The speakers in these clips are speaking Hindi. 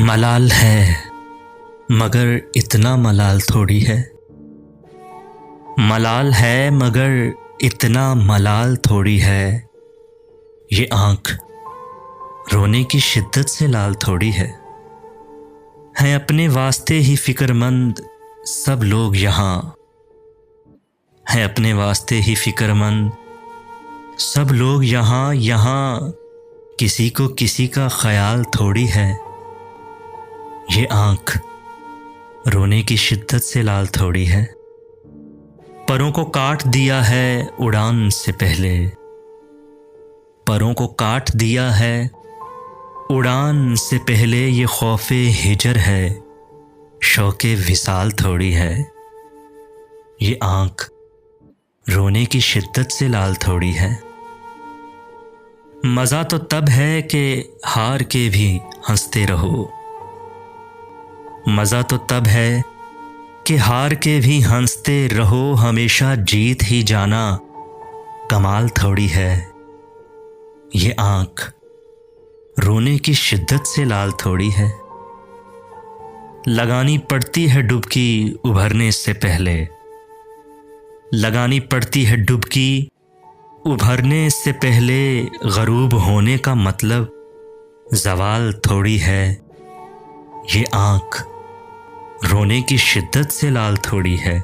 मलाल है मगर इतना मलाल थोड़ी है। मलाल है मगर इतना मलाल थोड़ी है। ये आँख रोने की शिद्दत से लाल थोड़ी है अपने वास्ते ही फिक्रमंद सब लोग यहाँ। हैं अपने वास्ते ही फिक्रमंद सब लोग यहाँ। यहाँ किसी को किसी का ख्याल थोड़ी है। ये आँख रोने की शिद्दत से लाल थोड़ी है। परों को काट दिया है उड़ान से पहले। परों को काट दिया है उड़ान से पहले। ये खौफे हिजर है शौके विसाल थोड़ी है। ये आँख रोने की शिद्दत से लाल थोड़ी है। मज़ा तो तब है कि हार के भी हंसते रहो। मज़ा तो तब है कि हार के भी हंसते रहो। हमेशा जीत ही जाना कमाल थोड़ी है। ये आँख रोने की शिद्दत से लाल थोड़ी है। लगानी पड़ती है डुबकी उभरने से पहले। लगानी पड़ती है डुबकी उभरने से पहले। गरूब होने का मतलब ज़वाल थोड़ी है। ये आँख रोने की शिद्दत से लाल थोड़ी है।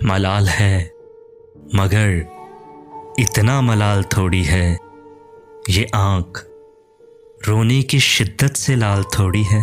मलाल है मगर इतना मलाल थोड़ी है। ये आँख रोने की शिद्दत से लाल थोड़ी है।